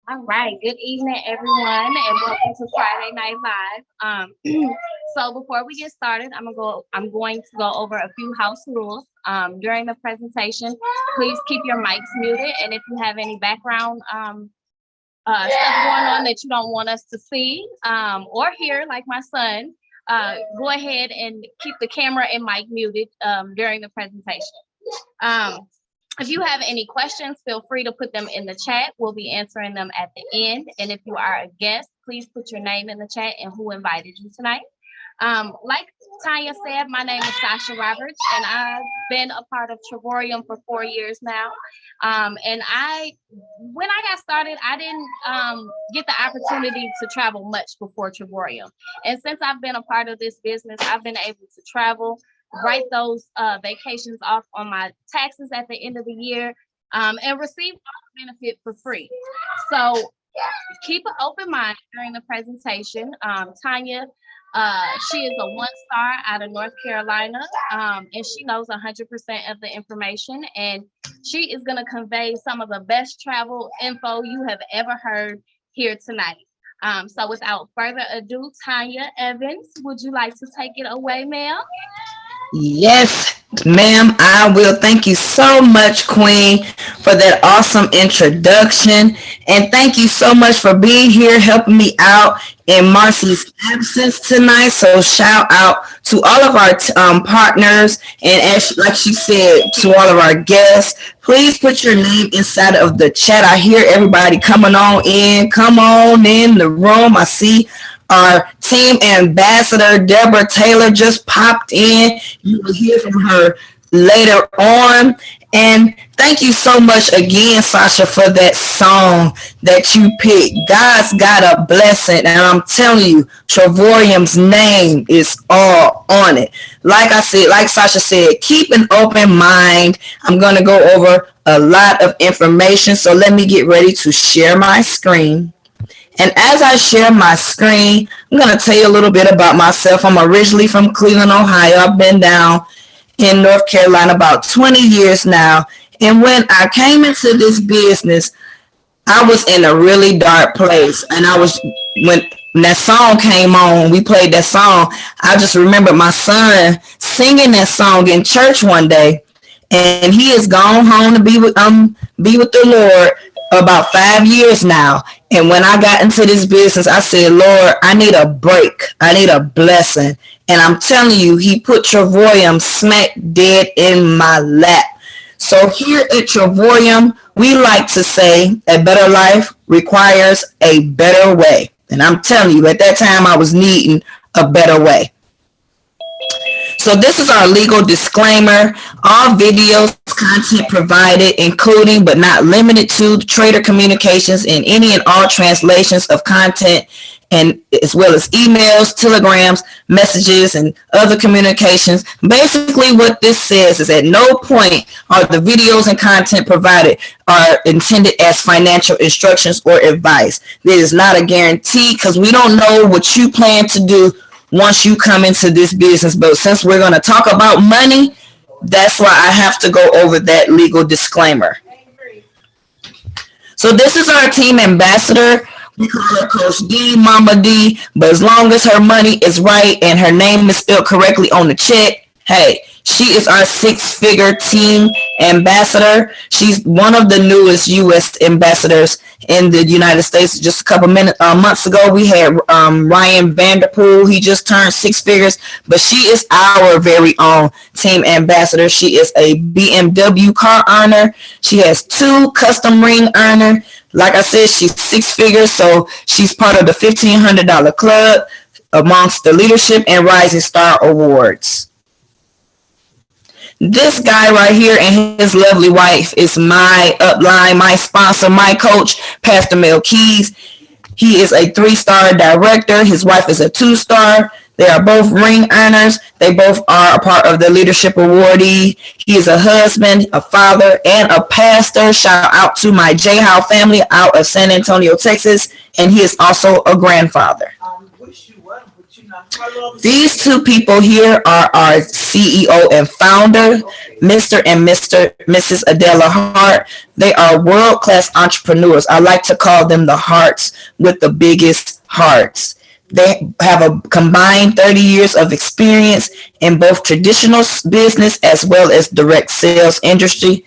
All right. Good evening, everyone, and welcome to Friday Night Live. So before we get started, I'm going to go over a few house rules. During the presentation, please keep your mics muted, and if you have any background stuff going on that you don't want us to see or hear, like my son, go ahead and keep the camera and mic muted during the presentation. If you have any questions, feel free to put them in the chat. We'll be answering them at the end. And if you are a guest, please put your name in the chat and who invited you tonight. Like Tanya said, my name is Sasha Roberts, and I've been a part of Travorium for 4 years now. And when I got started, I didn't get the opportunity to travel much before Travorium. And since I've been a part of this business, I've been able to travel, write those vacations off on my taxes at the end of the year, and receive all the benefit for free. So keep an open mind during the presentation. Tanya, she is a 1-star out of North Carolina, and she knows 100% of the information, and she is going to convey some of the best travel info you have ever heard here tonight. So without further ado, Tanya Evans, would you like to take it away, ma'am? Yes, ma'am, I will. Thank you so much, Queen, for that awesome introduction. And thank you so much for being here, helping me out in Marcy's absence tonight. So shout out to all of our partners. And like she said, to all of our guests, please put your name inside of the chat. I hear everybody coming on in. Come on in the room. I see our team ambassador, Deborah Taylor, just popped in. You will hear from her later on. And thank you so much again, Sasha, for that song that you picked. God's got a blessing. And I'm telling you, Travorium's name is all on it. Like I said, like Sasha said, keep an open mind. I'm going to go over a lot of information. So let me get ready to share my screen. And as I share my screen, I'm going to tell you a little bit about myself. I'm originally from Cleveland, Ohio. I've been down in North Carolina about 20 years now. And when I came into this business, I was in a really dark place. And when that song came on, we played that song, I just remember my son singing that song in church one day. And he has gone home to be with the Lord about 5 years now. And when I got into this business, I said, Lord, I need a break. I need a blessing. And I'm telling you, he put Travorium smack dead in my lap. So here at Travorium, we like to say a better life requires a better way. And I'm telling you, at that time, I was needing a better way. So this is our legal disclaimer. All videos, content provided, including but not limited to trader communications and any and all translations of content, and as well as emails, telegrams, messages, and other communications. Basically, what this says is at no point are the videos and content provided are intended as financial instructions or advice. There is not a guarantee because we don't know what you plan to do once you come into this business. But since we're going to talk about money, that's why I have to go over that legal disclaimer. So this is our team ambassador. We call her Coach D, Mama D, but as long as her money is right and her name is spelled correctly on the check, hey, she is our 6-figure team ambassador. She's one of the newest U.S. ambassadors in the United States. Just a couple months ago, we had Ryan Vanderpool. He just turned 6 figures, but she is our very own team ambassador. She is a BMW car earner. She has 2 custom ring earner. Like I said, she's 6 figures, so she's part of the $1,500 club amongst the Leadership and Rising Star Awards. This guy right here and his lovely wife is my upline, my sponsor, my coach, Pastor Mel Keys. He is a 3-star director. His wife is a 2-star. They are both ring earners. They both are a part of the Leadership Awardee. He is a husband, a father, and a pastor. Shout out to my J-Howe family out of San Antonio, Texas. And he is also a grandfather. Wish you would, but you're not These two people here are our CEO and founder, Mr. and Mrs. Adela Hart. They are world-class entrepreneurs. I like to call them the hearts with the biggest hearts. They have a combined 30 years of experience in both traditional business as well as direct sales industry.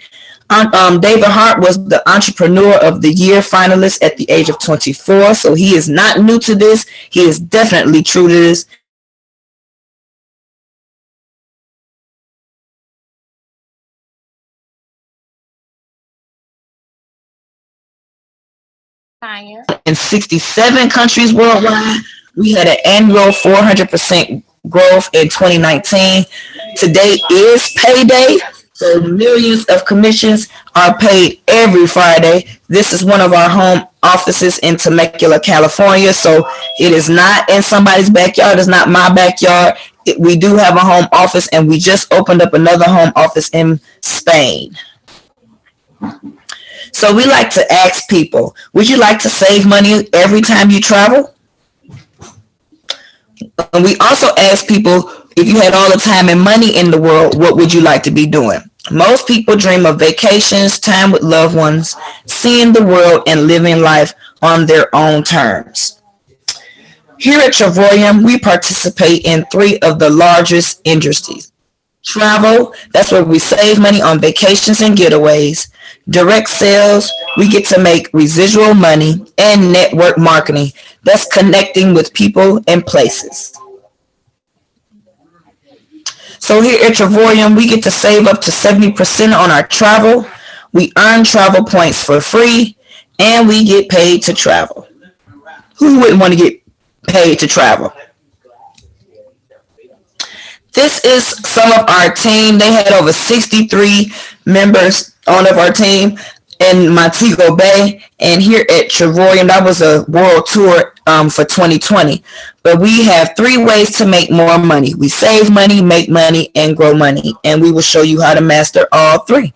David Hart was the Entrepreneur of the Year finalist at the age of 24, so he is not new to this. He is definitely true to this. He has traveled the world Tanya. in 67 countries worldwide. We had an annual 400% growth in 2019. Today is payday, so millions of commissions are paid every Friday. This is one of our home offices in Temecula, California, so it is not in somebody's backyard. It's not my backyard. We do have a home office, and we just opened up another home office in Spain. So we like to ask people, would you like to save money every time you travel? And we also ask people, if you had all the time and money in the world, what would you like to be doing? Most people dream of vacations, time with loved ones, seeing the world, and living life on their own terms. Here at Travorium, we participate in three of the largest industries. Travel, that's where we save money on vacations and getaways. Direct sales, we get to make residual money. And network marketing, that's connecting with people and places. So here at Travorium, we get to save up to 70% on our travel. We earn travel points for free, and we get paid to travel. Who wouldn't want to get paid to travel? This is some of our team. They had over 63 members on of our team in Montego Bay, and here at Travorium, that was a world tour for 2020. But we have three ways to make more money. We save money, make money, and grow money, and we will show you how to master all three.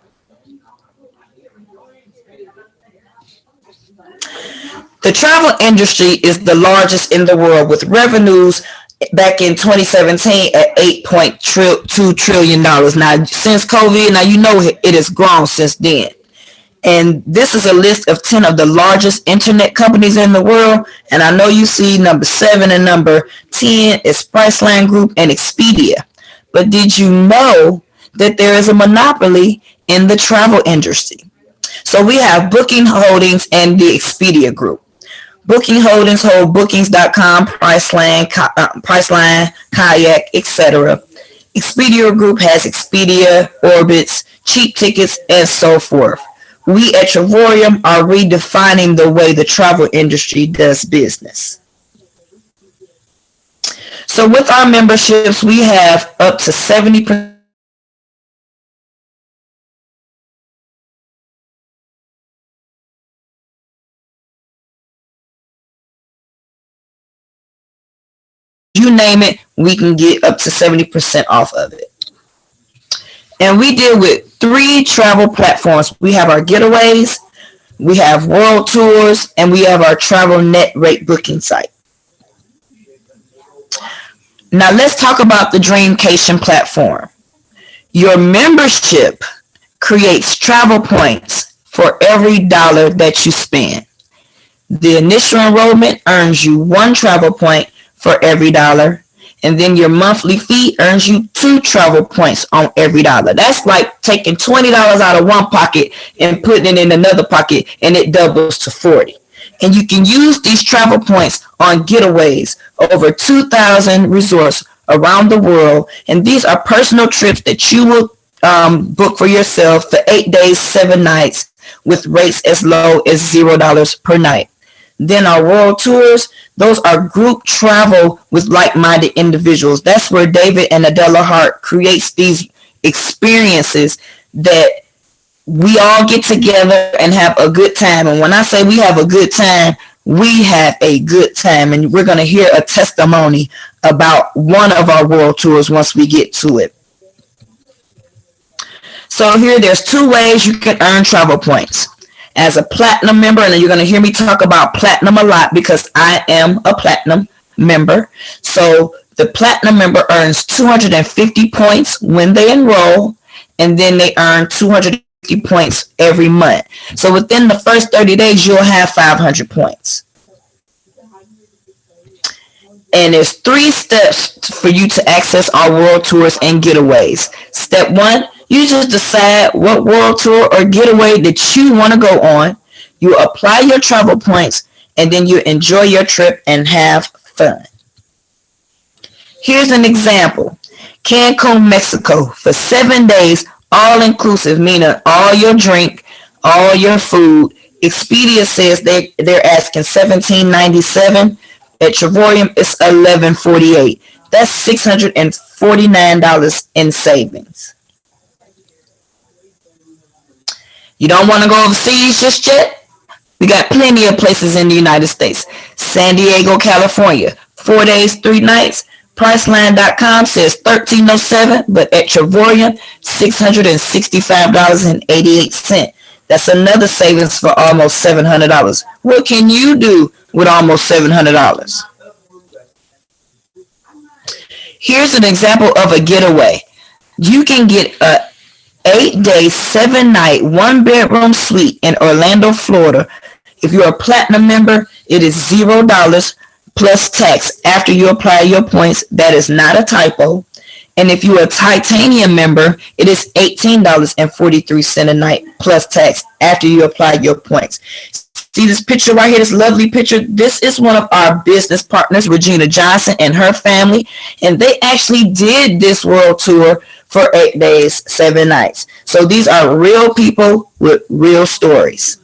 The travel industry is the largest in the world, with revenues back in 2017 at $8.2 trillion. Now, since COVID, now you know it has grown since then. And this is a list of 10 of the largest internet companies in the world. And I know you see number 7 and number 10 is Priceline Group and Expedia. But did you know that there is a monopoly in the travel industry? So we have Booking Holdings and the Expedia Group. Booking Holdings hold Bookings.com, Priceline, Kayak, etc. Expedia Group has Expedia, Orbitz, Cheap Tickets, and so forth. We at Travorium are redefining the way the travel industry does business. So with our memberships, we have up to 70% you name it, we can get up to 70% off of it. And we deal with 3 travel platforms. We have our getaways, we have world tours, and we have our travel net rate booking site. Now let's talk about the Dreamcation Platform. Your membership creates travel points for every dollar that you spend. The initial enrollment earns you 1 travel point for every dollar, and then your monthly fee earns you 2 travel points on every dollar. That's like taking $20 out of one pocket and putting it in another pocket, and it doubles to 40. And you can use these travel points on getaways over 2,000 resorts around the world, and these are personal trips that you will book for yourself for 8 days, 7 nights, with rates as low as $0 per night. Then our world tours, those are group travel with like-minded individuals. That's where David and Adela Hart creates these experiences that we all get together and have a good time. And when I say we have a good time, we have a good time. And we're going to hear a testimony about one of our world tours once we get to it. So here, there's 2 ways you can earn travel points. As a platinum member, and you're going to hear me talk about platinum a lot because I am a platinum member. So The platinum member earns 250 points when they enroll, and then they earn 250 points every month. So within the first 30 days, you'll have 500 points. And there's 3 steps for you to access our world tours and getaways. Step 1, you just decide what world tour or getaway that you want to go on. You apply your travel points, and then you enjoy your trip and have fun. Here's an example. Cancun, Mexico for 7 days, all inclusive, meaning all your drink, all your food. Expedia says they're asking $17.97. At Travorium, it's $11.48. That's $649 in savings. You don't want to go overseas just yet? We got plenty of places in the United States. San Diego, California, 4 days, 3 nights. Priceline.com says $13.07, but at Travorium, $665.88. That's another savings for almost $700. What can you do with almost $700? Here's an example of a getaway. You can get a 8-day, 7-night, 1-bedroom suite in Orlando, Florida. If you're a platinum member, it is $0 plus tax after you apply your points. That is not a typo. And if you're a titanium member, it is $18.43 a night plus tax after you apply your points. See this picture right here, this lovely picture? This is one of our business partners, Regina Johnson, and her family. And they actually did this world tour for 8 days, 7 nights. So these are real people with real stories.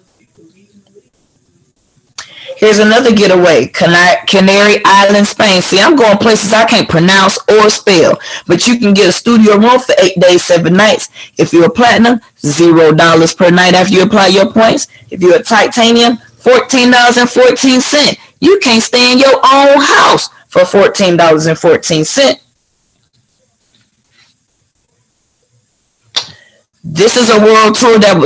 Here's another getaway, Canary Island, Spain. See, I'm going places I can't pronounce or spell, but you can get a studio room for 8 days, 7 nights. If you're a platinum, $0 per night after you apply your points. If you're a titanium, $14.14. You can't stay in your own house for $14.14. This is a world tour that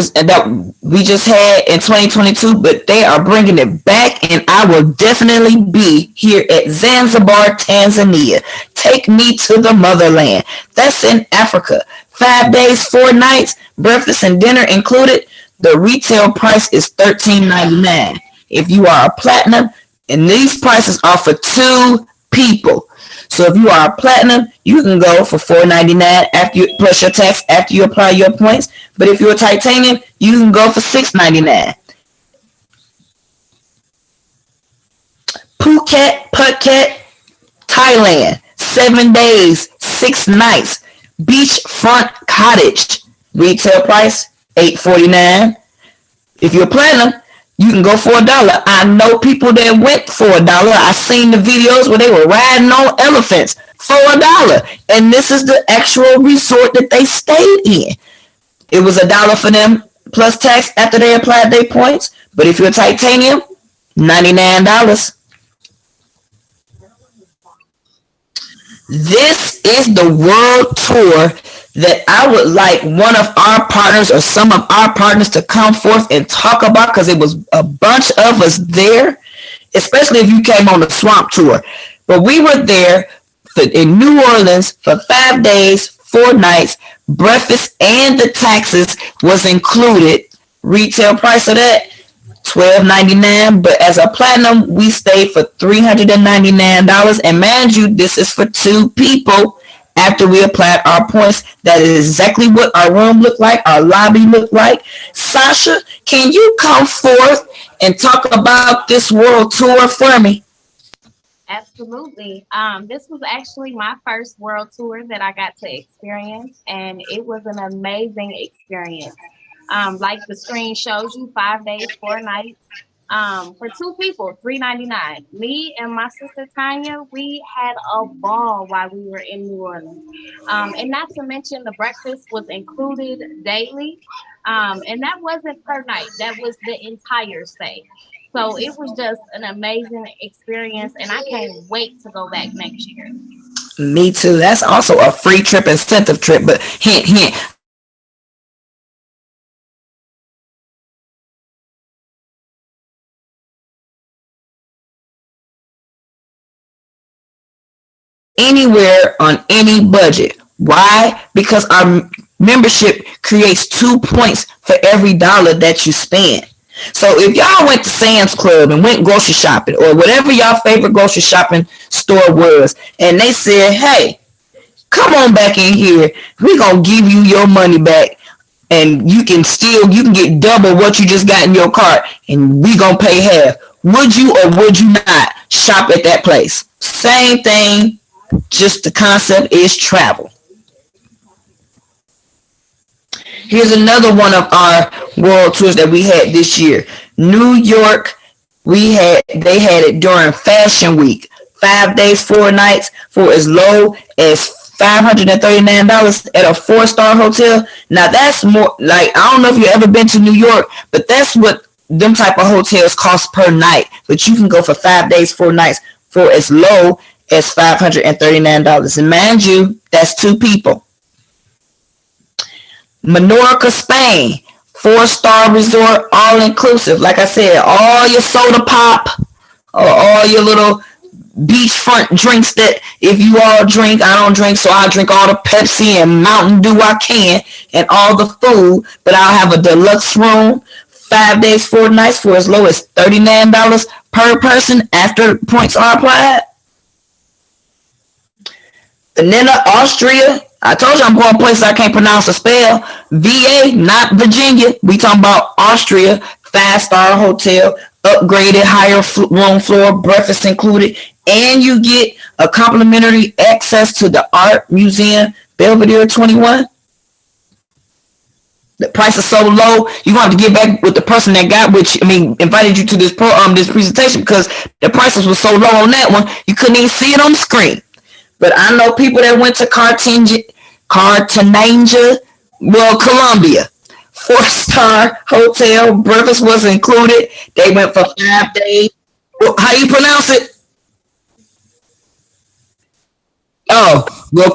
we just had in 2022, but they are bringing it back, and I will definitely be here at Zanzibar, Tanzania. Take me to the motherland. That's in Africa. 5 days, 4 nights, breakfast and dinner included. The retail price is $13.99. If you are a platinum, and these prices are for 2 people. So if you are a platinum, you can go for $4.99 after you plus your tax after you apply your points. But if you're a titanium, you can go for $6.99. Phuket, Thailand, 7 days, 6 nights, beachfront cottage, retail price $8.49. If you're a platinum, you can go for $1. I know people that went for $1. I seen the videos where they were riding on elephants for $1. And this is the actual resort that they stayed in. It was $1 for them plus tax after they applied their points. But if you're a titanium, $99. This is the world tour that I would like one of our partners or some of our partners to come forth and talk about, because it was a bunch of us there, especially if you came on the swamp tour. But we were there in New Orleans for 5 days, 4 nights. Breakfast and the taxes was included. Retail price of that, $12.99, but as a platinum, we stayed for $399. And mind you, this is for 2 people. After we applied our points, that is exactly what our room looked like, our lobby looked like. Sasha, can you come forth and talk about this world tour for me? Absolutely. This was actually my first world tour that I got to experience, and it was an amazing experience. Like the screen shows you, 5 days, 4 nights. For 2 people, $3.99. Me and my sister Tanya, we had a ball while we were in New Orleans. And not to mention the breakfast was included daily. And that wasn't per night, that was the entire stay. So it was just an amazing experience, and I can't wait to go back next year. Me too. That's also a free trip, incentive trip. But hint, hint. I will be going to Africa in October. So, anywhere on any budget. Why? Because our membership creates 2 points for every dollar that you spend. So if y'all went to Sam's Club and went grocery shopping or whatever y'all favorite grocery shopping store was, and they said, hey, come on back in here, we're going to give you your money back, and you can get double what you just got in your cart, and we going to pay half. Would you or would you not shop at that place? Same thing, just the concept is travel. Here's another one of our world tours that we had this year. New York, they had it during Fashion Week. 5 days, 4 nights for as low as $539 at a 4-star hotel. Now that's more like, I don't know if you've ever been to New York, but that's what them type of hotels cost per night. But you can go for 5 days, 4 nights for as low as $539. And mind you, that's 2 people. Menorca, Spain, 4-star resort, all inclusive. Like I said, all your soda pop or all your little beachfront drinks that if you all drink, I don't drink, so I'll drink all the Pepsi and Mountain Dew I can and all the food, but I'll have a deluxe room, 5 days, 4 nights for as low as $39 per person after points are applied. Vienna, Austria. I told you I'm going places I can't pronounce or spell. VA, not Virginia. We talking about Austria. 5-star hotel, upgraded, higher room floor, breakfast included, and you get a complimentary access to the art museum, Belvedere 21. The price is so low, you're going to have to get back with the person that invited you to this this presentation, because the prices were so low on that one, you couldn't even see it on the screen. But I know people that went to Cartagena, Colombia. 4-star hotel, breakfast was included. They went for 5 days. How you pronounce it? Oh, well,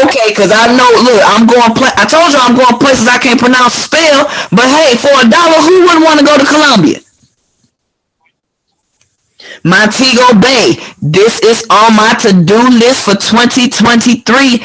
okay, because I know, look, I told you I'm going places I can't pronounce or spell, but hey, for $1, who wouldn't want to go to Colombia? Montego Bay. This is on my to-do list for 2023.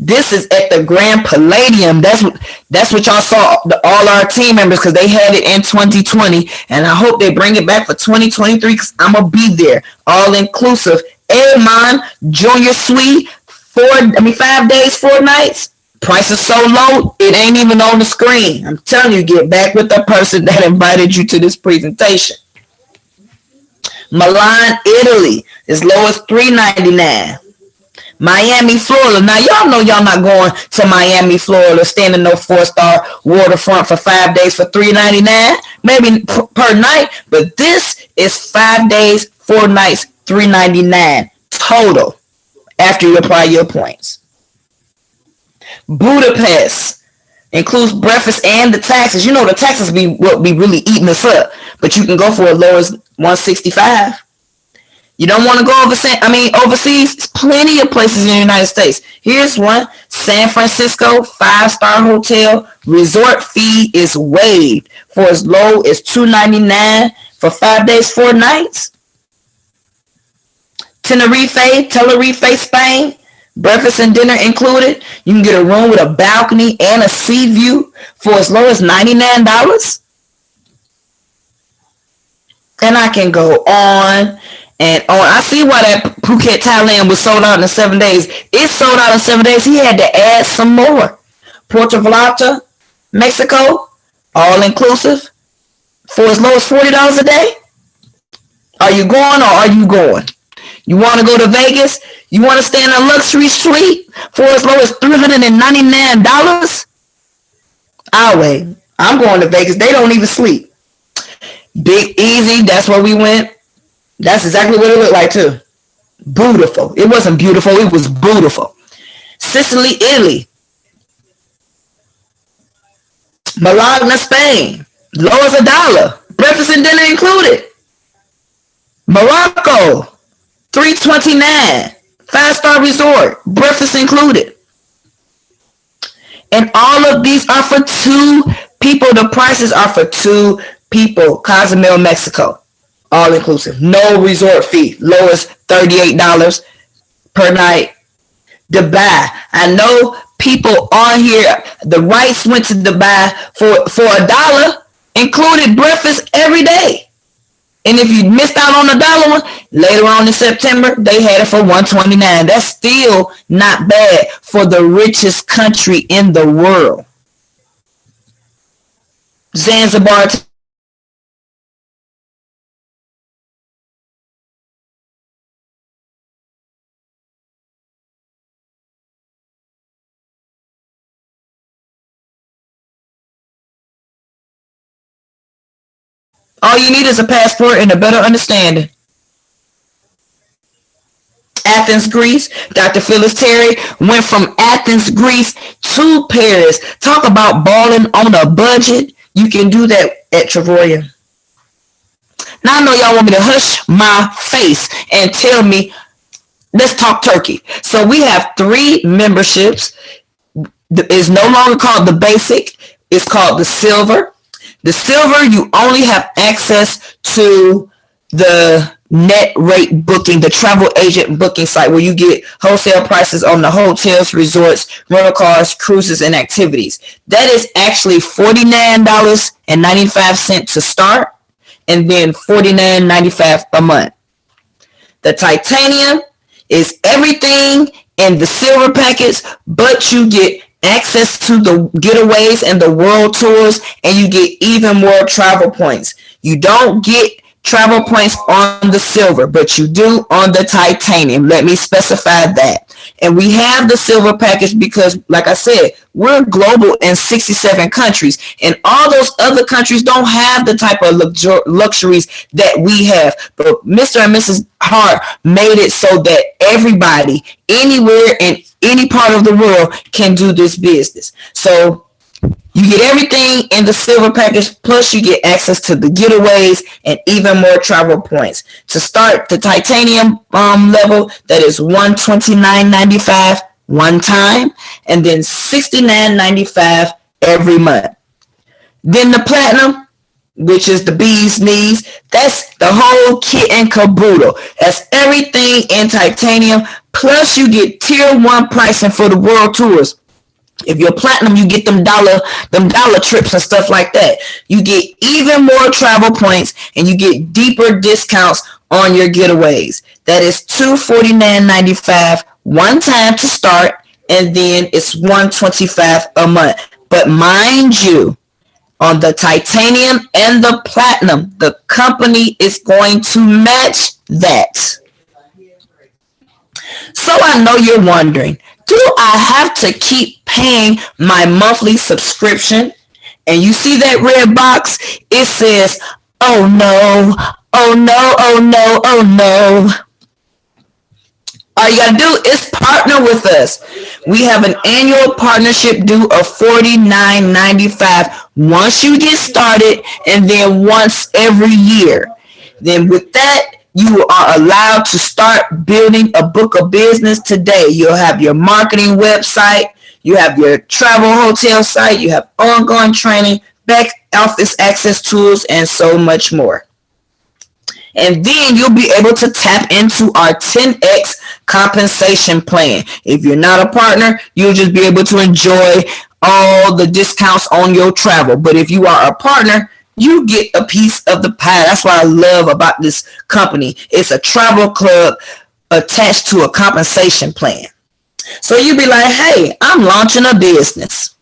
This is at the Grand Palladium. That's what y'all saw, all our team members, because they had it in 2020, and I hope they bring it back for 2023 because I'm going to be there. All inclusive. Edmond, Junior Suite, 5 days, 4 nights. Price is so low, it ain't even on the screen. I'm telling you, get back with the person that invited you to this presentation. Milan, Italy, as low as $399. Miami, Florida. Now, y'all know y'all not going to Miami, Florida, staying in no 4-star waterfront for 5 days for $399, maybe per night, but this is 5 days, 4 nights, $399 total after you apply your points. Budapest includes breakfast and the taxes. You know the taxes be what be really eating us up, but you can go for as low as $165. You don't want to go overseas. There's plenty of places in the United States. Here's one: San Francisco, 5-star hotel. Resort fee is waived for as low as $299 for 5 days, 4 nights. Tenerife, Spain. Breakfast and dinner included. You can get a room with a balcony and a sea view for as low as $99. And I can go on and on. I see why that Phuket, Thailand was sold out in 7 days. It's sold out in 7 days. He had to add some more. Puerto Vallarta, Mexico, all inclusive for as low as $40 a day. Are you going or are you going? You want to go to Vegas? You want to stay in a luxury suite for as low as $399? I'll wait. I'm going to Vegas. They don't even sleep. Big Easy, that's where we went. That's exactly what it looked like too. Beautiful. It wasn't beautiful. It was beautiful. Sicily, Italy. Bologna, Spain. Low as $1. Breakfast and dinner included. Morocco, $329. 5-star resort. Breakfast included. And all of these are for 2 people. The prices are for 2 people. Cozumel, Mexico. All inclusive. No resort fee. Lowest $38 per night. Dubai. I know people on here, the Rice went to Dubai for $1, included breakfast every day. And if you missed out on the dollar one, later on in September, they had it for $129. That's still not bad for the richest country in the world. Zanzibar, all you need is a passport and a better understanding. Athens, Greece. Dr. Phyllis Terry went from Athens, Greece to Paris. Talk about balling on a budget. You can do that at Travorium. Now I know y'all want me to hush my face and tell me, let's talk turkey. So we have 3 memberships. It's no longer called the basic. It's called the silver. The silver, you only have access to the net rate booking, the travel agent booking site, where you get wholesale prices on the hotels, resorts, rental cars, cruises, and activities. That is actually $49.95 to start, and then $49.95 a month. The titanium is everything in the silver package, but you get access to the getaways and the world tours, and you get even more travel points. You don't get travel points on the silver, but you do on the titanium. Let me specify that. And we have the silver package because, like I said, we're global in 67 countries, and all those other countries don't have the type of luxuries that we have. But Mr. and Mrs. Hart made it so that everybody, anywhere in any part of the world, can do this business. So you get everything in the silver package, plus you get access to the getaways and even more travel points. To start the titanium level, that is $129.95 one time, and then $69.95 every month. Then the platinum, which is the bee's knees, that's the whole kit and caboodle. That's everything in titanium, plus you get tier 1 pricing for the world tours. If you're platinum, you get them dollar trips and stuff like that. You get even more travel points, and you get deeper discounts on your getaways. That is $249.95 one time to start, and then it's $125 a month. But mind you, on the titanium and the platinum, the company is going to match that. So I know you're wondering, do I have to keep paying my monthly subscription? And you see that red box? It says, oh no, oh no, oh no, oh no. All you gotta do is partner with us. We have an annual partnership due of $49.95 once you get started, and then once every year. Then with that, you are allowed to start building a book of business today. You'll have your marketing website, you have your travel hotel site, you have ongoing training, back office access tools, and so much more. And then you'll be able to tap into our 10x compensation plan. If you're not a partner, you'll just be able to enjoy all the discounts on your travel. But if you are a partner, you get a piece of the pie. That's what I love about this company. It's a travel club attached to a compensation plan. So you'll be like, hey, I'm launching a business.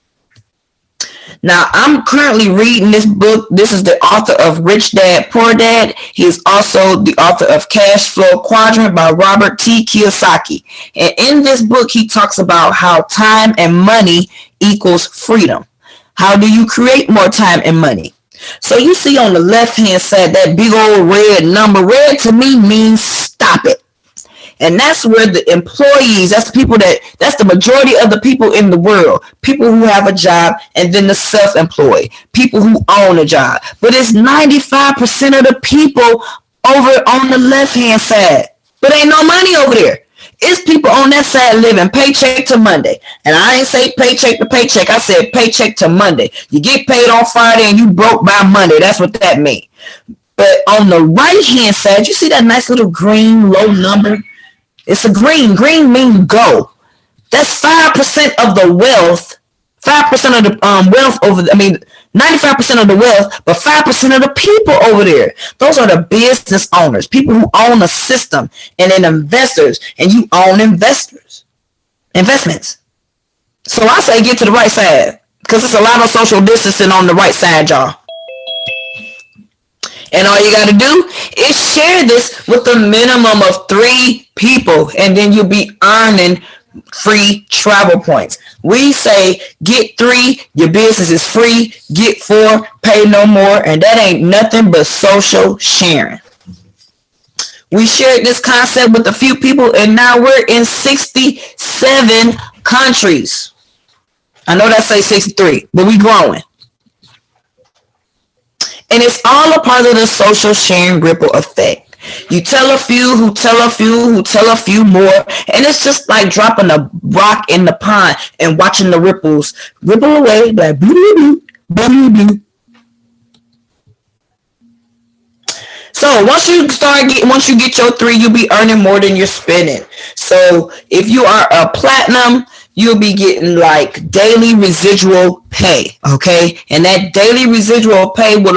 Now, I'm currently reading this book. This is the author of Rich Dad, Poor Dad. He is also the author of Cash Flow Quadrant by Robert T. Kiyosaki. And in this book, he talks about how time and money equals freedom. How do you create more time and money? So you see on the left-hand side, that big old red number. Red to me means stop it. And that's where the employees, that's the majority of the people in the world, people who have a job, and then the self-employed, people who own a job. But it's 95% of the people over on the left-hand side. But ain't no money over there. It's people on that side living paycheck to Monday. And I ain't say paycheck to paycheck. I said paycheck to Monday. You get paid on Friday and you broke by Monday. That's what that means. But on the right hand side, you see that nice little green low number? It's a green. Green means go. That's 5% of the wealth. 5% of the wealth over. 95% of the wealth, but 5% of the people over there. Those are the business owners, people who own a system, and then investors, and you own investments. So I say get to the right side because it's a lot of social distancing on the right side, y'all. And all you got to do is share this with a minimum of 3 people, and then you'll be earning free travel points. We say get 3, your business is free. Get 4, pay no more. And that ain't nothing but social sharing. We shared this concept with a few people, and now we're in 67 countries. I know that say 63, but we growing. And it's all a part of the social sharing ripple effect. You tell a few who tell a few who tell a few more, and it's just like dropping a rock in the pond and watching the ripples ripple away like boo boo boo. So once you get your 3, you'll be earning more than you're spending. So if you are a platinum, you'll be getting like daily residual pay, okay? And that daily residual pay will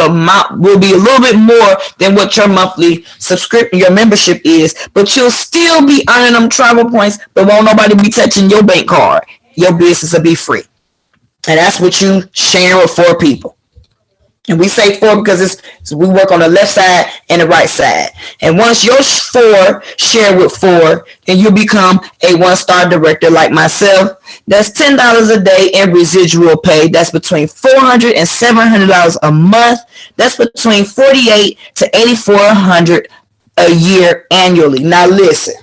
be a little bit more than what your monthly subscription, your membership is, but you'll still be earning them travel points, but won't nobody be touching your bank card. Your business will be free. And that's what you share with 4 people. And we say 4 because we work on the left side and the right side. And once your 4 share with 4, then you become a 1-star director like myself. That's $10 a day in residual pay. That's between $400 and $700 a month. That's between $4,800 to $8,400 a year annually. Now listen,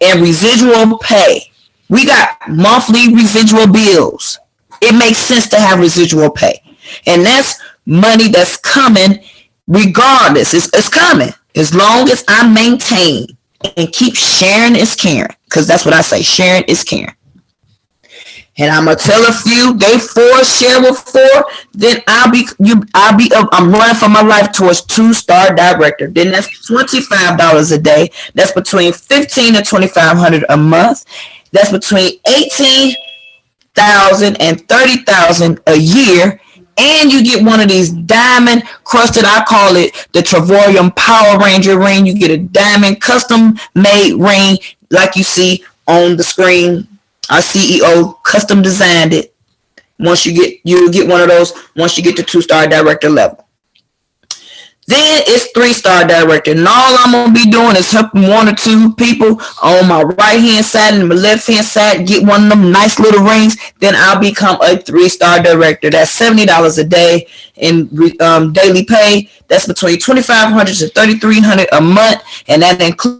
in residual pay, we got monthly residual bills. It makes sense to have residual pay. And that's money that's coming regardless. It's coming. As long as I maintain and keep sharing is caring. Because that's what I say. Sharing is caring. And I'm going to tell a few, they 4 share with 4, then I'm running for my life towards 2-star director. Then that's $25 a day. That's between $1,500 and $2,500 a month. That's between $18,000 and $30,000 a year. And you get one of these diamond crusted, I call it the Travorium Power Ranger ring. You get a diamond custom made ring like you see on the screen. Our CEO custom designed it. You get one of those once you get to 2-star director level. Then it's 3-star director. And all I'm going to be doing is helping 1 or 2 people on my right-hand side and my left-hand side get one of them nice little rings. Then I'll become a 3-star director. That's $70 a day in daily pay. That's between $2,500 to $3,300 a month. And that includes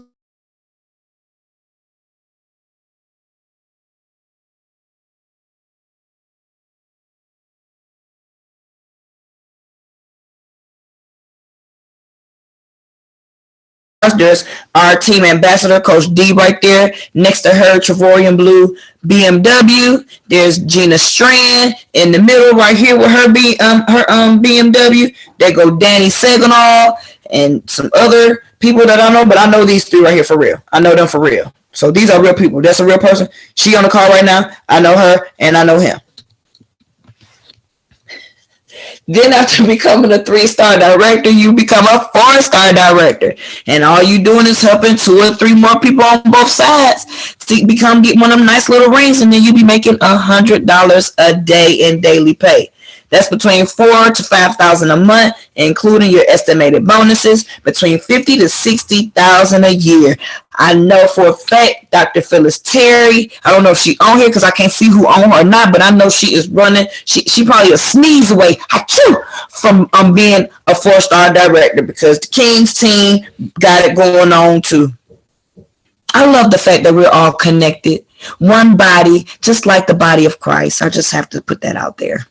there's our team ambassador, Coach D, right there. Next to her, Travorium Blue BMW. There's Gina Strand in the middle, right here with her BMW. There go Danny Seganol and some other people that I know, but I know these 3 right here for real. I know them for real. So these are real people. That's a real person. She on the call right now. I know her and I know him. Then after becoming a 3-star director, you become a 4-star director. And all you doing is helping 2 or 3 more people on both sides to get one of them nice little rings. And then you be making $100 a day in daily pay. That's between $4,000 to $5,000 a month, including your estimated bonuses, between $50,000 to $60,000 a year. I know for a fact, Dr. Phyllis Terry, I don't know if she's on here because I can't see who on her or not, but I know she is running. She probably a sneeze away from being a 4-star director because the Kings team got it going on too. I love the fact that we're all connected, one body, just like the body of Christ. I just have to put that out there.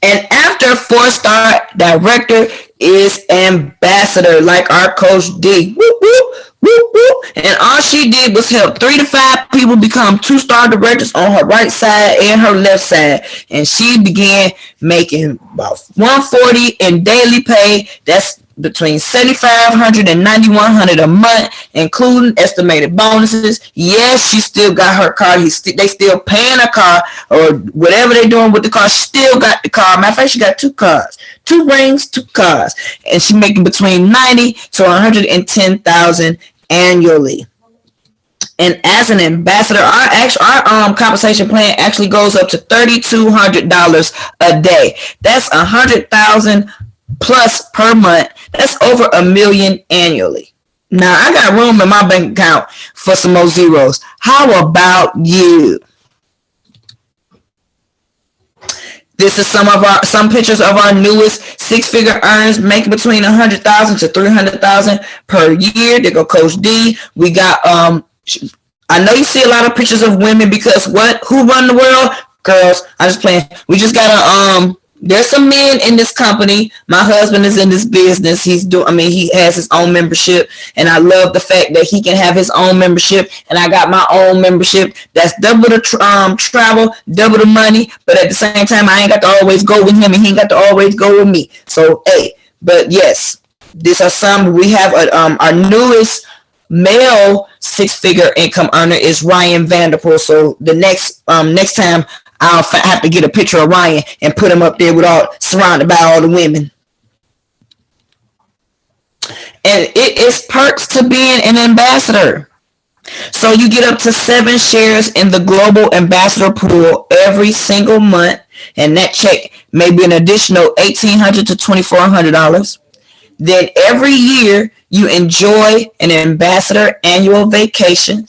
And after 4-star director is ambassador, like our Coach D. Whoop, whoop. Whoop, whoop. And all she did was help 3 to 5 people become 2-star directors on her right side and her left side. And she began making about 140 in daily pay. That's between 7,500 and 9,100 a month, including estimated bonuses. Yes, she still got her car. They still paying her car or whatever they're doing with the car. She still got the car. Matter of fact, she got 2 cars, 2 rings, 2 cars, and she making between 90 to 110,000 annually. And as an ambassador, our compensation plan actually goes up to $3,200 a day. That's 100,000 plus per month. That's over $1 million annually. Now I got room in my bank account for some more zeros. How about you? This is some pictures of our newest 6-figure earners making between 100,000 to 300,000 per year. There go Coach D. We got I know you see a lot of pictures of women because what? Who run the world? Girls. I'm just playing. We just got there's some men in this company. My husband is in this business. He has his own membership, and I love the fact that he can have his own membership, and I got my own membership. That's double the travel, double the money, but at the same time, I ain't got to always go with him, and he ain't got to always go with me. So, hey, but yes, these are some. We have our newest male 6-figure income earner is Ryan Vanderpool. So the next time I'll have to get a picture of Ryan and put him up there surrounded by all the women. And it is perks to being an ambassador. So you get up to 7 shares in the global ambassador pool every single month, and that check may be an additional $1,800 to $2,400. Then every year you enjoy an ambassador annual vacation.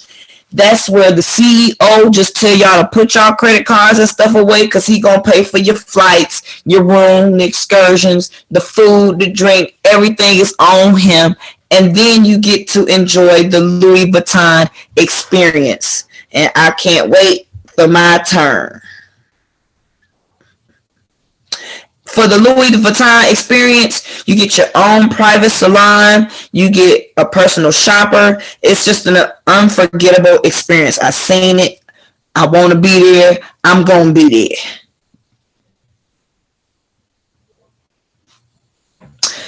That's where the CEO just tell y'all to put y'all credit cards and stuff away because he gonna pay for your flights, your room, the excursions, the food, the drink, everything is on him. And then you get to enjoy the Louis Vuitton experience. And I can't wait for my turn. For the Louis Vuitton experience, you get your own private salon. You get a personal shopper. It's just an unforgettable experience. I've seen it. I want to be there. I'm going to be there.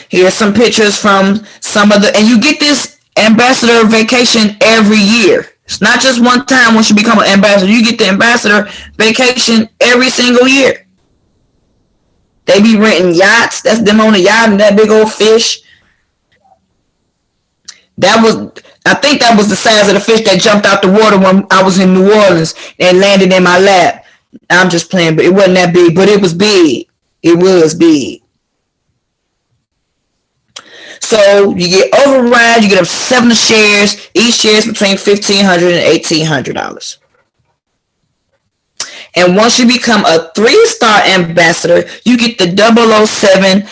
Here's some pictures from and you get this ambassador vacation every year. It's not just one time once you become an ambassador. You get the ambassador vacation every single year. They be renting yachts. That's them on the yacht and that big old fish. I think that was the size of the fish that jumped out the water when I was in New Orleans and landed in my lap. I'm just playing, but it wasn't that big, but it was big. It was big. So you get override, you get up 7 shares. Each share is between $1,500 and $1,800. And once you become a 3-star ambassador, you get the 007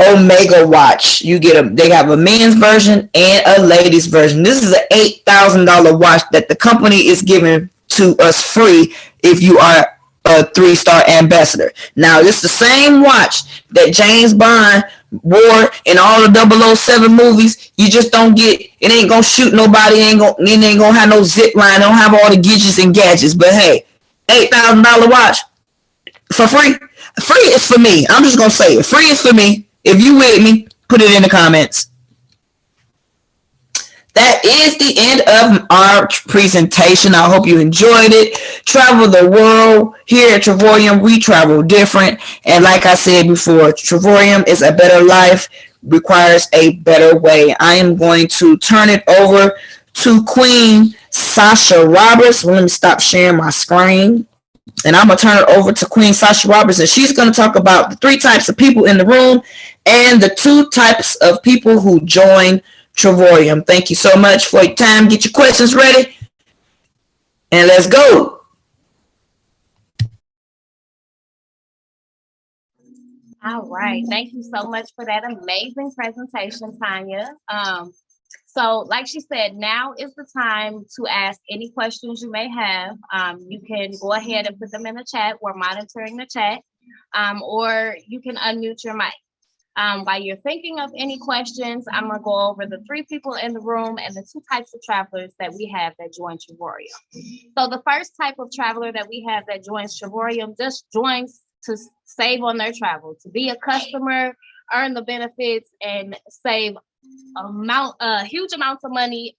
Omega watch. They have a men's version and a ladies version. This is an $8,000 watch that the company is giving to us free if you are a 3-star ambassador. Now, it's the same watch that James Bond wore in all the 007 movies. You just don't get it. Ain't gonna shoot nobody. It ain't gonna have no zip line. Don't have all the gadgets and gadgets. But hey, $8,000 watch for free. Free is for me. I'm just gonna say it. Free is for me. If you with me, put it in the comments. That is the end of our presentation. I hope you enjoyed it. Travel the world. Here at Travorium, we travel different. And like I said before, Travorium is a better life, requires a better way. I am going to turn it over to Queen Sasha Roberts. Well, let me stop sharing my screen. And I'm going to turn it over to Queen Sasha Roberts. And she's going to talk about the 3 types of people in the room and the 2 types of people who join Travorium. Thank you so much for your time. Get your questions ready. And let's go. All right. Thank you so much for that amazing presentation, Tanya. So like she said, now is the time to ask any questions you may have. You can go ahead and put them in the chat. We're monitoring the chat, or you can unmute your mic. While you're thinking of any questions, I'm going to go over the 3 people in the room and the 2 types of travelers that we have that join Travorium. So the first type of traveler that we have that joins Travorium just joins to save on their travel, to be a customer, earn the benefits, and save huge amounts of money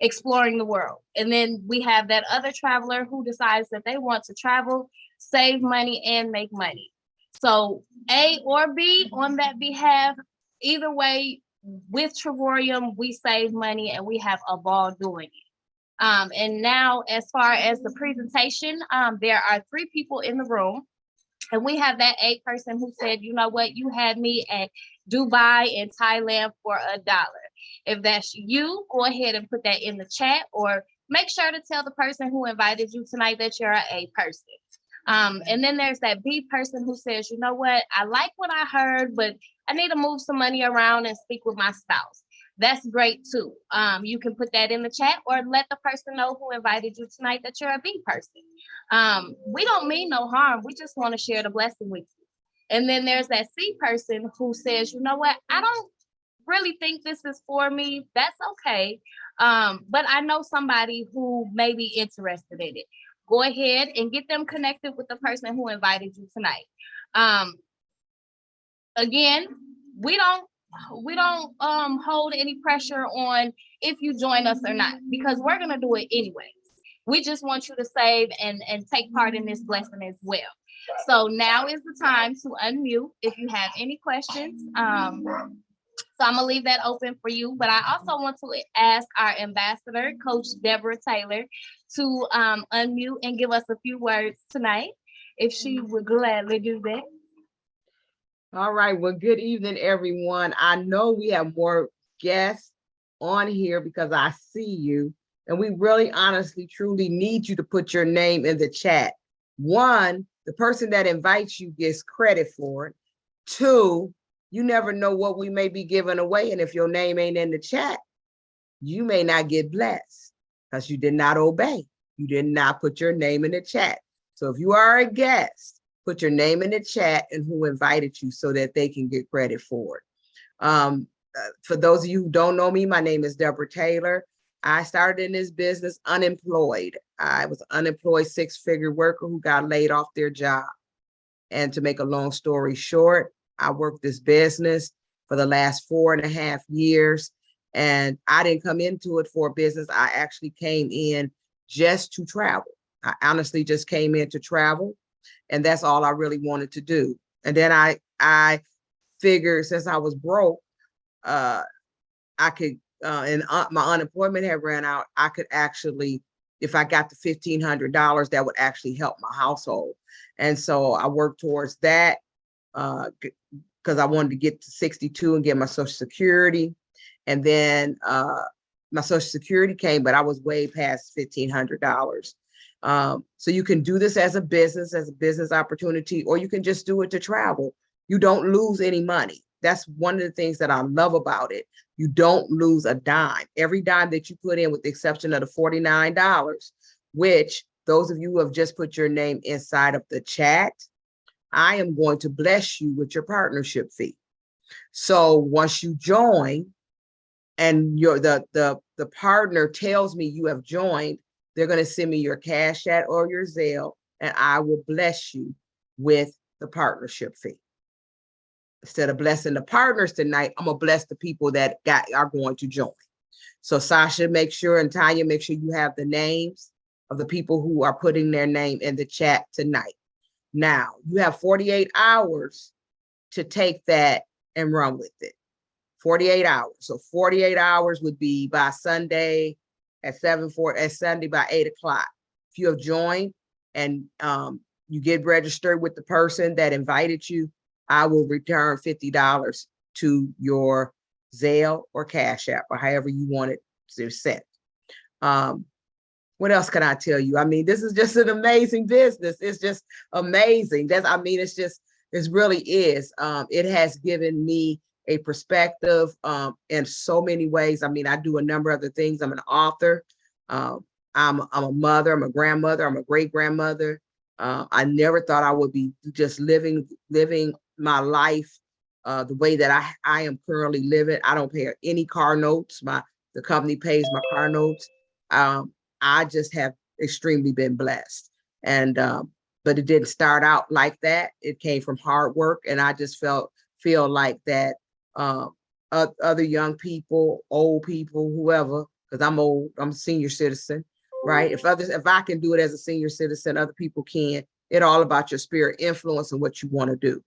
exploring the world. And then we have that other traveler who decides that they want to travel, save money, and make money. So A or B on that behalf, either way, with Travorium, we save money and we have a ball doing it. And now, as far as the presentation, there are 3 people in the room. And we have that A person who said, you know what, you had me at Dubai and Thailand for $1. If that's you, go ahead and put that in the chat, or make sure to tell the person who invited you tonight that you're an A person. And then there's that B person who says, you know what, I like what I heard, but I need to move some money around and speak with my spouse. That's great too. You can put that in the chat or let the person know who invited you tonight that you're a B person. We don't mean no harm. We just want to share the blessing with you. And then there's that C person who says, you know what, I don't really think this is for me. That's okay. But I know somebody who may be interested in it. Go ahead and get them connected with the person who invited you tonight. Again, we don't hold any pressure on if you join us or not, because we're gonna do it anyways. We just want you to save and take part in this blessing as well. So now is the time to unmute if you have any questions. So I'm gonna leave that open for you, but I also want to ask our ambassador, Coach Deborah Taylor, to unmute and give us a few words tonight, if she would gladly do that. All right, well, good evening, everyone. I know we have more guests on here because I see you, and we really honestly, truly need you to put your name in the chat. 1, the person that invites you gets credit for it. 2, you never know what we may be giving away, and if your name ain't in the chat, you may not get blessed because you did not obey. You did not put your name in the chat. So if you are a guest, put your name in the chat and who invited you so that they can get credit for it. For those of you who don't know me, my name is Deborah Taylor. I started in this business unemployed. I was an unemployed 6-figure worker who got laid off their job. And to make a long story short, I worked this business for the last 4.5 years, and I didn't come into it for business. I actually came in just to travel. I honestly just came in to travel, and that's all I really wanted to do. And then I figured, since I was broke, I could, and my unemployment had ran out, I could actually, if I got the $1,500, that would actually help my household. And so I worked towards that because I wanted to get to 62 and get my Social Security. And then my Social Security came, but I was way past $1,500. So you can do this as a business opportunity, or you can just do it to travel. You don't lose any money. That's one of the things that I love about it. You don't lose a dime. Every dime that you put in, with the exception of the $49, which those of you who have just put your name inside of the chat, I am going to bless you with your partnership fee. So once you join and the partner tells me you have joined, they're going to send me your Cash App or your Zelle, and I will bless you with the partnership fee. Instead of blessing the partners tonight, I'm going to bless the people that are going to join. So Sasha, make sure, and Tanya, make sure you have the names of the people who are putting their name in the chat tonight. Now, you have 48 hours to take that and run with it. 48 hours. So 48 hours would be by Sunday at Sunday by 8 o'clock. If you have joined and you get registered with the person that invited you, I will return $50 to your Zelle or Cash App, or however you want it to send. What else can I tell you? I mean, this is just an amazing business. It's just amazing. It really is. It has given me a perspective in so many ways. I mean, I do a number of other things. I'm an author. I'm a mother. I'm a grandmother. I'm a great grandmother. I never thought I would be just living my life the way that I am currently living. I don't pay any car notes. The company pays my car notes. I just have extremely been blessed. And but it didn't start out like that. It came from hard work, and I just feel like that other young people, old people, whoever, because I'm old, I'm a senior citizen, right? If I can do it as a senior citizen, other people can. It's all about your spirit influence and what you want to do.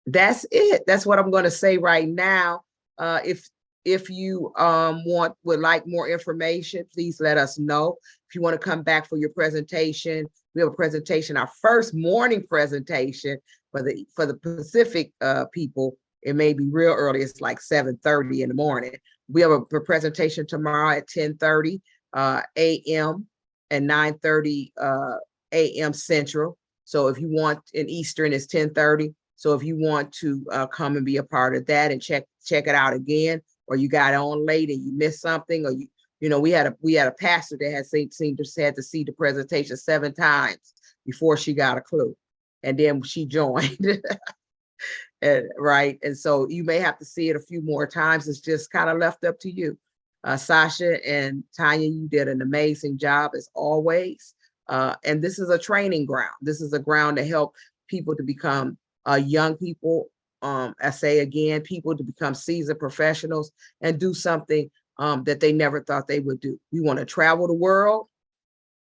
That's it. That's what I'm going to say right now. If you would like more information, please let us know. If you want to come back for your presentation, we have a presentation, our first morning presentation for the Pacific people. It may be real early. It's like 7:30 in the morning. We have a presentation tomorrow at 10:30 a.m. and 9:30 a.m. Central. So if you want, in Eastern, it's 10:30. So if you want to come and be a part of that and check it out again, or you got on late and you missed something, or we had a pastor that had had to see the presentation 7 times before she got a clue, and then she joined. And so you may have to see it a few more times. It's just kind of left up to you. Sasha and Tanya, you did an amazing job as always. And this is a training ground. This is a ground to help people to become young people. I say again, people to become seasoned professionals and do something that they never thought they would do. We want to travel the world,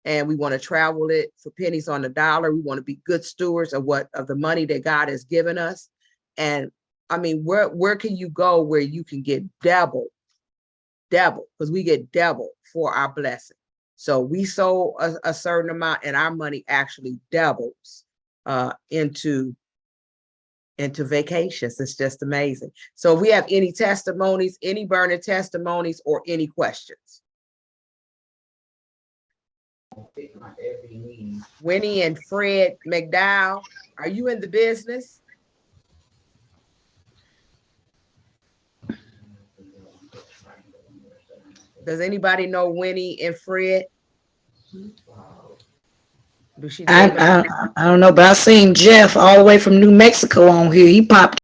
and we want to travel it for pennies on the dollar. We want to be good stewards of the money that God has given us. And I mean, where can you go where you can get double, because we get double for our blessing. So we sow a certain amount, and our money actually doubles into vacations. It's just amazing. So if we have any testimonies, any burning testimonies, or any questions. Winnie and Fred McDowell, are you in the business? Does anybody know Winnie and Fred? I don't know, but I seen Jeff all the way from New Mexico on here. He popped